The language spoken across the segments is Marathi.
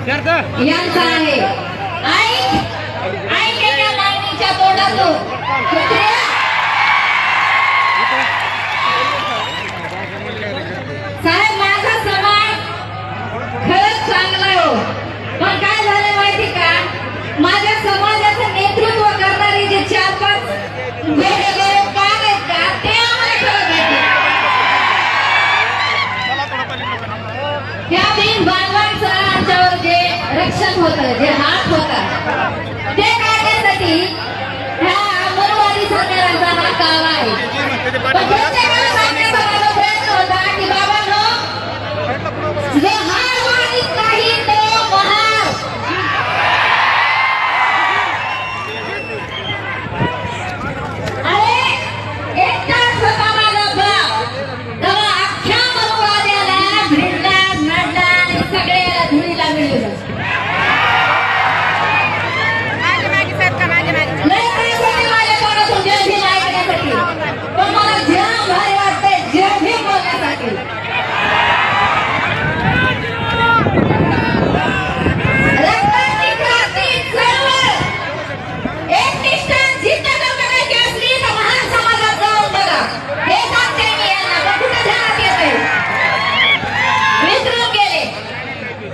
यांचा आहे. ऐकेच्या मागणीच्या तोंडातून साहेब माझा समाज खरंच चांगला हो, पण काय झालं माहिती का, माझ्या समाजाचं नेतृत्व करणारे जे 4-5 वेगवेगळे काम आहेत का ते आम्हाला कळत नाही. त्या बिन बांधवांचं आमच्यावर जे रक्षण होतं, जे हात होता, ते काढण्यासाठी ह्या मनुवादी सरकारांचा हा काळ आहे. पण प्रत्येकाला सांगण्याचा माझा प्रयत्न होता की बाबांनो, जे हार मानित नाही तो महार. अरे एकटाच होता माझा बाप, तेव्हा अख्ख्या मनुवाद्याला भिडला नडला आणि सगळ्याला धुळीला मिळवलं. लय त्रास होते माझ्या तोंडातून जय भीम ऐकण्यासाठी, पण मला जाम भारी वाटतंय जय भीम बोलण्यासाठी. रक्ताची क्रांती चळवळ एकनिष्ठ जिद्द करण्याची असली तर महान समाजात जाऊन बघा. हे सांगते मी यांना, पण कुठे ध्यानात येतंय, विसरून गेले.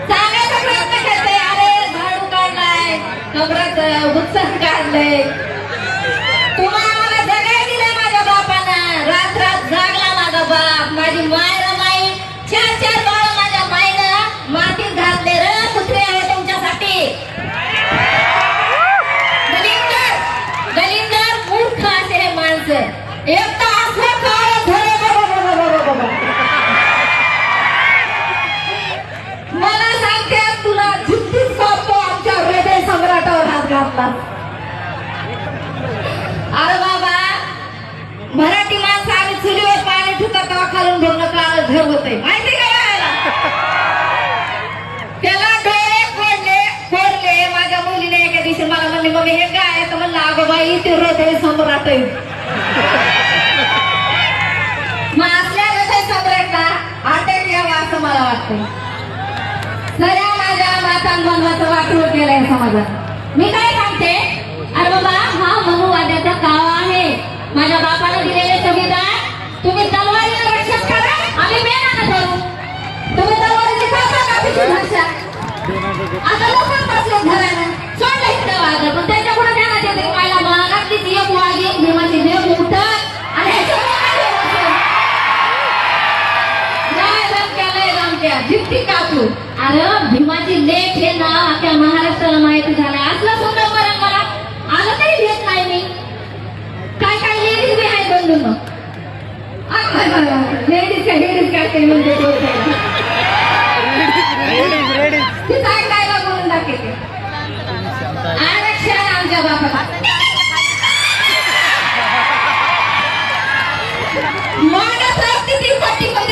सांगायचा प्रयत्न करते, अरे झाडू काढलाय, कमरात उत्साह काढलंय, तुम्हाला मला जगाय दिलंय माझ्या बापानं. रात रात जागला माझा बाप, माझी माय रमाई 4-4 बाळ माझ्या माईनं मातीत घातले. र कुत्रे आहे तुमच्यासाठी. दलिंदर मूर्ख असे हे माणसं. एकटा असं काय मला सांगते, तुला जिद्दीच करतो आमच्या हृदय सम्राटावर हात घातला. अरे बाबा, मराठी माणसं आम्ही चुलीवर पाणी ठेवतात तेव्हा खालून भरणं काळ घर होते माहिती का यायला. त्याला डोळे फोडले. माझ्या मुलीने एका दिवशी मला म्हणली, मम्मी हे काय, तर म्हणलं अगं बाई ते हृदय सम्राट आहे. मग असल्या हृदय सम्राटला अटक यावा असं मला वाटतं. सगळ्या माझ्या मातांबंधाचं वाटून केलंय समाजात. मी काय सांगते, अरे बाबा हा मनुवाद्याचा काळ आहे. माझ्या बापाला दिलेले संविधान तुम्ही तलवारीला रक्षण करा, आम्ही बेनानं करू. तुम्ही तलवारीची कापी भाषा आता लोकांना बसले घरानं सोडलं इकडं वागं, पण त्याच्या पुढे ध्यानात येते की पहिला मागातलीच एक वागी भीमाची देव उठत आणि जिद्दी कापू. अरे भीमाची लेख हे नाव अख्या महाराष्ट्राला माहिती झालं. असलं सुंदर बरं मला आलं तरी घेत नाही मी. काय काय लेडीज बी आहे बंधून, लेडीज काय लेडीज काय ते म्हणते तिचा डायलॉग म्हणून दाखवते. आरक्षण आमच्या बापाला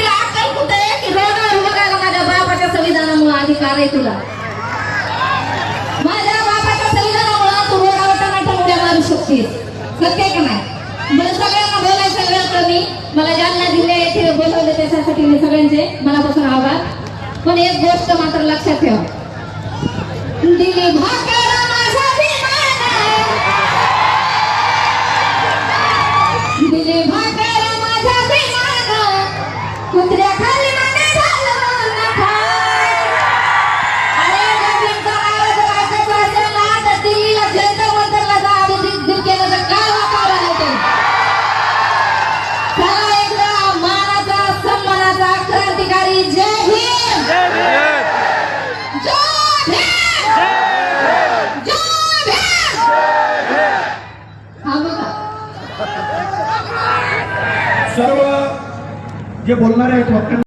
अक्कल कुठे आहे की रोडवर उभं राहायला माझ्या बापाच्या संविधानामुळे अधिकार आहे तुला. माझ्या बापाच्या संविधानामुळे तू रोडावर टमाटर उड्या मारू शकतेस. सत्य का नाही? मला सगळ्यांना बोलायचं वेळ कमी. मला जालना जिल्ह्या येथे बोलवले त्याच्यासाठी मी सगळ्यांचे मनापासून आभार. पण एक गोष्ट मात्र लक्षात ठेवा, दिली भाकर माझा विमान, दिली भाकर माझा विमान, कुत्र्या खाली मागे झालं नखा. अरे जमीनचा आवाज वाचायचा असेल ना तर दिल्लीला जंतर मंतरला जा, अभिजित केलं तर काय वाकावं नाही ते. चला एकदा मानाचा सन्मानाचा क्रांतिकारी जय भीम. जय भीम. सर्व जे बोलणारे आहेत